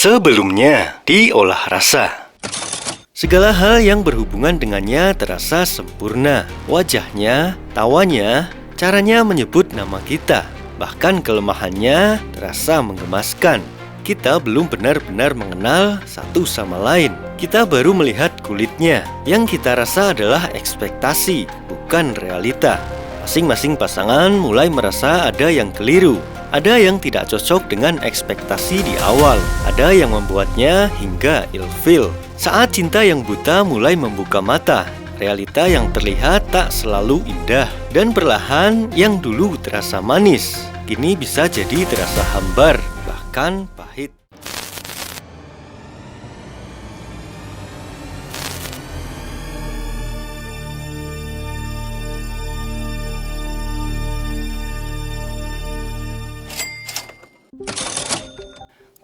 Sebelumnya diolah rasa. Segala hal yang berhubungan dengannya terasa sempurna. Wajahnya, tawanya, caranya menyebut nama kita, bahkan kelemahannya terasa menggemaskan. Kita belum benar-benar mengenal satu sama lain. Kita baru melihat kulitnya. Yang kita rasa adalah ekspektasi, bukan realita. Masing-masing pasangan mulai merasa ada yang keliru. Ada yang tidak cocok dengan ekspektasi di awal. Ada yang membuatnya hingga ilfil. Saat cinta yang buta mulai membuka mata, realita yang terlihat tak selalu indah. Dan perlahan yang dulu terasa manis, kini bisa jadi terasa hambar, bahkan pahit.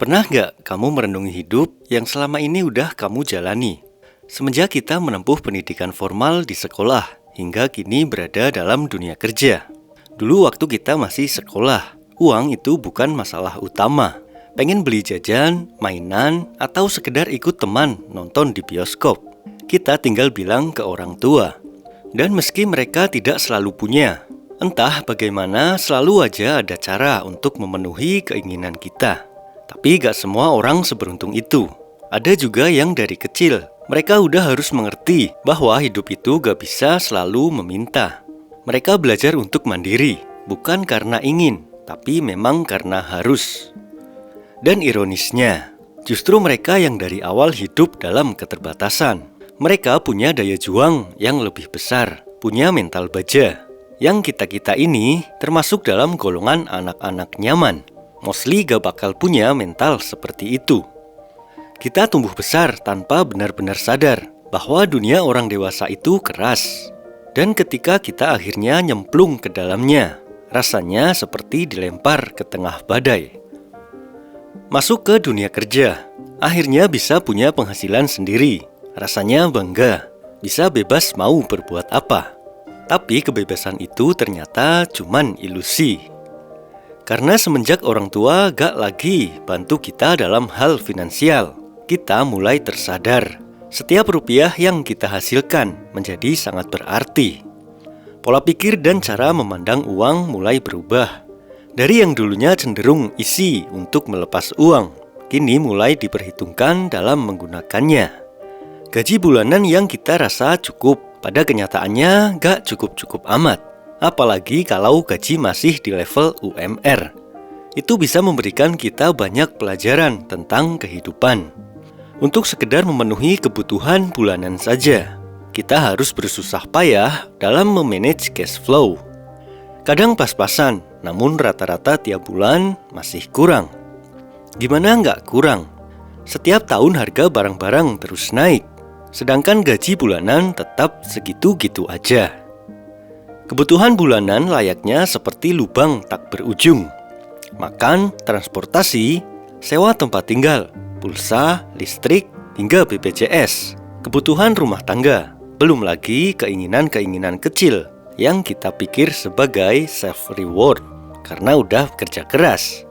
Pernah gak kamu merenungi hidup yang selama ini udah kamu jalani? Semenjak kita menempuh pendidikan formal di sekolah, hingga kini berada dalam dunia kerja. Dulu waktu kita masih sekolah, uang itu bukan masalah utama. Pengen beli jajan, mainan, atau sekedar ikut teman nonton di bioskop, kita tinggal bilang ke orang tua. Dan meski mereka tidak selalu punya, entah bagaimana selalu aja ada cara untuk memenuhi keinginan kita. Tapi gak semua orang seberuntung itu. Ada juga yang dari kecil, mereka udah harus mengerti bahwa hidup itu gak bisa selalu meminta. Mereka belajar untuk mandiri, bukan karena ingin, tapi memang karena harus. Dan ironisnya, justru mereka yang dari awal hidup dalam keterbatasan. Mereka punya daya juang yang lebih besar, punya mental baja. Yang kita-kita ini termasuk dalam golongan anak-anak nyaman. Mostly gak bakal punya mental seperti itu. Kita tumbuh besar tanpa benar-benar sadar bahwa dunia orang dewasa itu keras. Dan ketika kita akhirnya nyemplung ke dalamnya, rasanya seperti dilempar ke tengah badai. Masuk ke dunia kerja, akhirnya bisa punya penghasilan sendiri. Rasanya bangga, bisa bebas mau berbuat apa. Tapi kebebasan itu ternyata cuman ilusi. Karena semenjak orang tua gak lagi bantu kita dalam hal finansial, kita mulai tersadar. Setiap rupiah yang kita hasilkan menjadi sangat berarti. Pola pikir dan cara memandang uang mulai berubah. Dari yang dulunya cenderung isi untuk melepas uang, kini mulai diperhitungkan dalam menggunakannya. Gaji bulanan yang kita rasa cukup, pada kenyataannya gak cukup-cukup amat. Apalagi kalau gaji masih di level UMR. Itu bisa memberikan kita banyak pelajaran tentang kehidupan. Untuk sekedar memenuhi kebutuhan bulanan saja, kita harus bersusah payah dalam memanage cash flow. Kadang pas-pasan, namun rata-rata tiap bulan masih kurang. Gimana nggak kurang? Setiap tahun harga barang-barang terus naik, sedangkan gaji bulanan tetap segitu-gitu aja. Kebutuhan bulanan layaknya seperti lubang tak berujung. Makan, transportasi, sewa tempat tinggal, pulsa, listrik, hingga BPJS. Kebutuhan rumah tangga, belum lagi keinginan-keinginan kecil yang kita pikir sebagai self-reward karena udah kerja keras.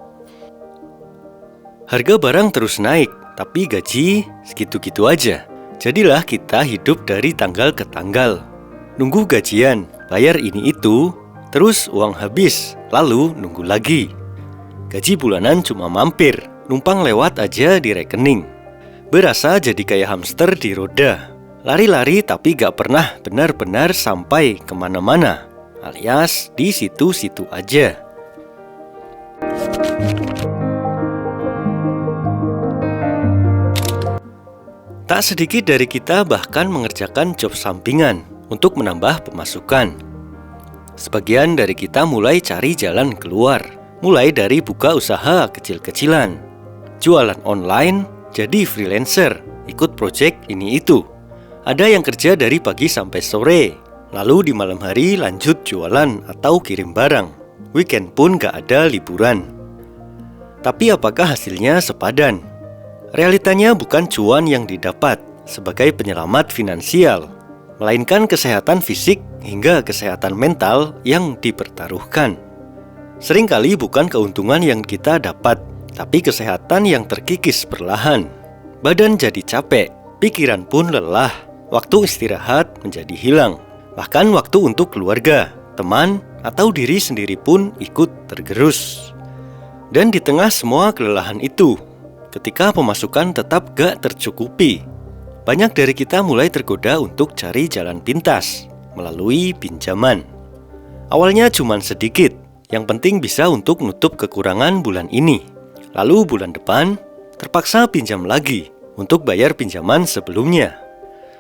Harga barang terus naik, tapi gaji segitu-gitu aja. Jadilah kita hidup dari tanggal ke tanggal. Nunggu gajian, bayar ini itu, terus uang habis, lalu nunggu lagi. Gaji bulanan cuma mampir, numpang lewat aja di rekening. Berasa jadi kayak hamster di roda. Lari-lari tapi gak pernah benar-benar sampai kemana-mana, alias di situ-situ aja. Tak sedikit dari kita bahkan mengerjakan job sampingan untuk menambah pemasukan. Sebagian dari kita mulai cari jalan keluar, mulai dari buka usaha kecil-kecilan, jualan online, jadi freelancer, ikut project ini itu. Ada yang kerja dari pagi sampai sore, lalu di malam hari lanjut jualan atau kirim barang. Weekend pun gak ada liburan. Tapi apakah hasilnya sepadan? Realitanya bukan cuan yang didapat sebagai penyelamat finansial, melainkan kesehatan fisik hingga kesehatan mental yang dipertaruhkan. Seringkali bukan keuntungan yang kita dapat, tapi kesehatan yang terkikis perlahan. Badan jadi capek, pikiran pun lelah, waktu istirahat menjadi hilang. Bahkan waktu untuk keluarga, teman, atau diri sendiri pun ikut tergerus. Dan di tengah semua kelelahan itu, ketika pemasukan tetap gak tercukupi, banyak dari kita mulai tergoda untuk cari jalan pintas melalui pinjaman. Awalnya cuma sedikit, yang penting bisa untuk nutup kekurangan bulan ini. Lalu bulan depan, terpaksa pinjam lagi untuk bayar pinjaman sebelumnya.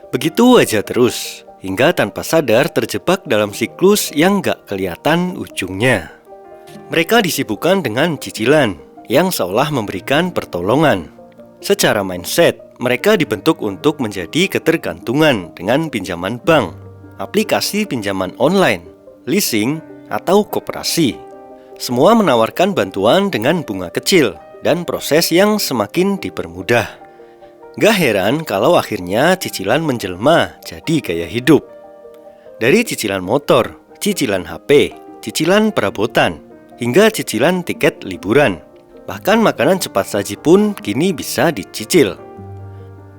Begitu aja terus, hingga tanpa sadar terjebak dalam siklus yang gak kelihatan ujungnya. Mereka disibukkan dengan cicilan yang seolah memberikan pertolongan. Secara mindset, mereka dibentuk untuk menjadi ketergantungan dengan pinjaman bank, aplikasi pinjaman online, leasing, atau koperasi. Semua menawarkan bantuan dengan bunga kecil dan proses yang semakin dipermudah. Gak heran kalau akhirnya cicilan menjelma jadi gaya hidup. Dari cicilan motor, cicilan HP, cicilan perabotan, hingga cicilan tiket liburan. Bahkan makanan cepat saji pun kini bisa dicicil.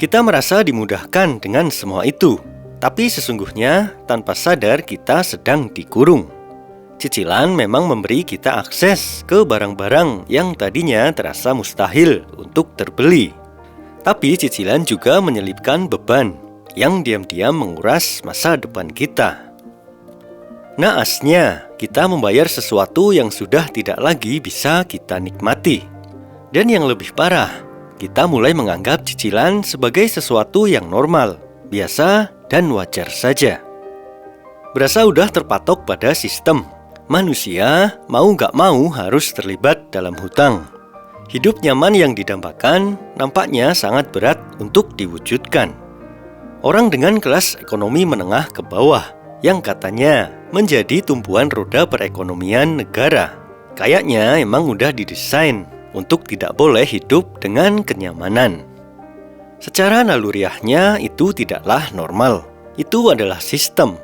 Kita merasa dimudahkan dengan semua itu, tapi sesungguhnya tanpa sadar kita sedang dikurung. Cicilan memang memberi kita akses ke barang-barang yang tadinya terasa mustahil untuk terbeli. Tapi cicilan juga menyelipkan beban yang diam-diam menguras masa depan kita. Naasnya, kita membayar sesuatu yang sudah tidak lagi bisa kita nikmati. Dan yang lebih parah, kita mulai menganggap cicilan sebagai sesuatu yang normal, biasa, dan wajar saja. Berasa udah terpatok pada sistem. Manusia mau gak mau harus terlibat dalam hutang. Hidup nyaman yang didambakan nampaknya sangat berat untuk diwujudkan. Orang dengan kelas ekonomi menengah ke bawah yang katanya menjadi tumpuan roda perekonomian negara, kayaknya emang udah didesain untuk tidak boleh hidup dengan kenyamanan. Secara naluriahnya itu tidaklah normal. Itu adalah sistem.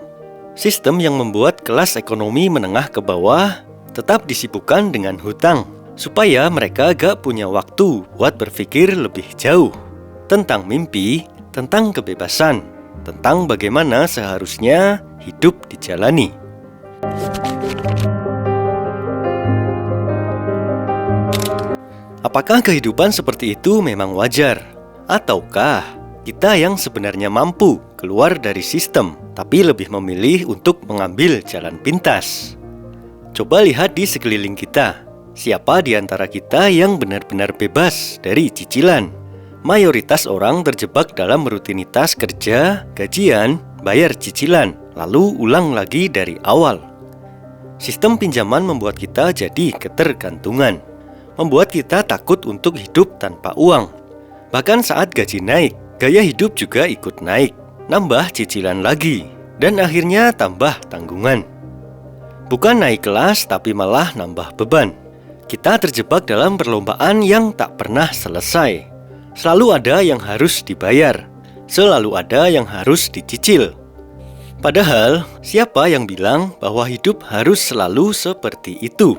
Sistem yang membuat kelas ekonomi menengah ke bawah tetap disibukkan dengan hutang, supaya mereka gak punya waktu buat berpikir lebih jauh tentang mimpi, tentang kebebasan, tentang bagaimana seharusnya hidup dijalani. Apakah kehidupan seperti itu memang wajar? Ataukah kita yang sebenarnya mampu keluar dari sistem, tapi lebih memilih untuk mengambil jalan pintas? Coba lihat di sekeliling kita. Siapa di antara kita yang benar-benar bebas dari cicilan? Mayoritas orang terjebak dalam rutinitas kerja, gajian, bayar cicilan, lalu ulang lagi dari awal. Sistem pinjaman membuat kita jadi ketergantungan, membuat kita takut untuk hidup tanpa uang. Bahkan saat gaji naik, gaya hidup juga ikut naik, nambah cicilan lagi, dan akhirnya tambah tanggungan. Bukan naik kelas, tapi malah nambah beban. Kita terjebak dalam perlombaan yang tak pernah selesai. Selalu ada yang harus dibayar, selalu ada yang harus dicicil. Padahal, siapa yang bilang bahwa hidup harus selalu seperti itu?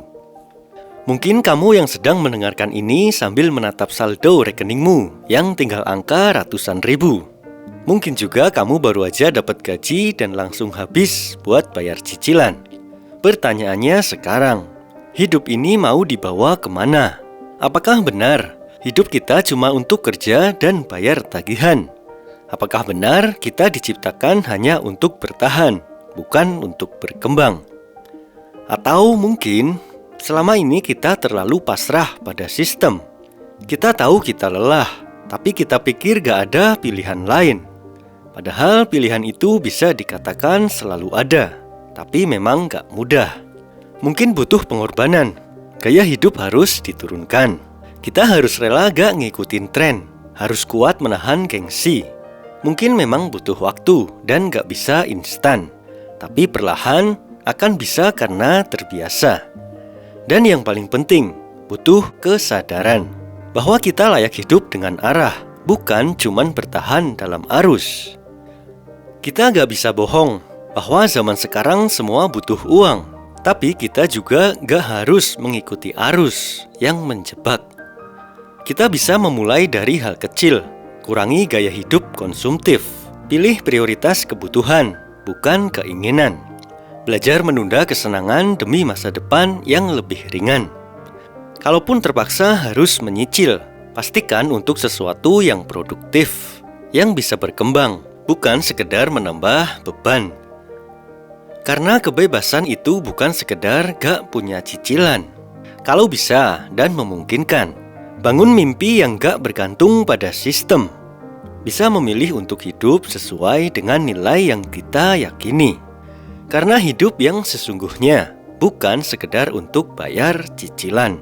Mungkin kamu yang sedang mendengarkan ini sambil menatap saldo rekeningmu yang tinggal angka ratusan ribu. Mungkin juga kamu baru aja dapat gaji dan langsung habis buat bayar cicilan. Pertanyaannya sekarang, hidup ini mau dibawa kemana? Apakah benar hidup kita cuma untuk kerja dan bayar tagihan? Apakah benar kita diciptakan hanya untuk bertahan, bukan untuk berkembang? Atau mungkin selama ini kita terlalu pasrah pada sistem. Kita tahu kita lelah, tapi kita pikir gak ada pilihan lain. Padahal pilihan itu bisa dikatakan selalu ada, tapi memang gak mudah. Mungkin butuh pengorbanan, gaya hidup harus diturunkan. Kita harus rela gak ngikutin tren, harus kuat menahan gengsi. Mungkin memang butuh waktu dan gak bisa instan, tapi perlahan akan bisa karena terbiasa. Dan yang paling penting, butuh kesadaran bahwa kita layak hidup dengan arah, bukan cuman bertahan dalam arus. Kita gak bisa bohong bahwa zaman sekarang semua butuh uang, tapi kita juga gak harus mengikuti arus yang menjebak. Kita bisa memulai dari hal kecil, kurangi gaya hidup konsumtif, pilih prioritas kebutuhan, bukan keinginan. Belajar menunda kesenangan demi masa depan yang lebih ringan. Kalaupun terpaksa harus menyicil, pastikan untuk sesuatu yang produktif, yang bisa berkembang, bukan sekedar menambah beban. Karena kebebasan itu bukan sekedar gak punya cicilan. Kalau bisa dan memungkinkan, bangun mimpi yang gak bergantung pada sistem. Bisa memilih untuk hidup sesuai dengan nilai yang kita yakini. Karena hidup yang sesungguhnya bukan sekedar untuk bayar cicilan.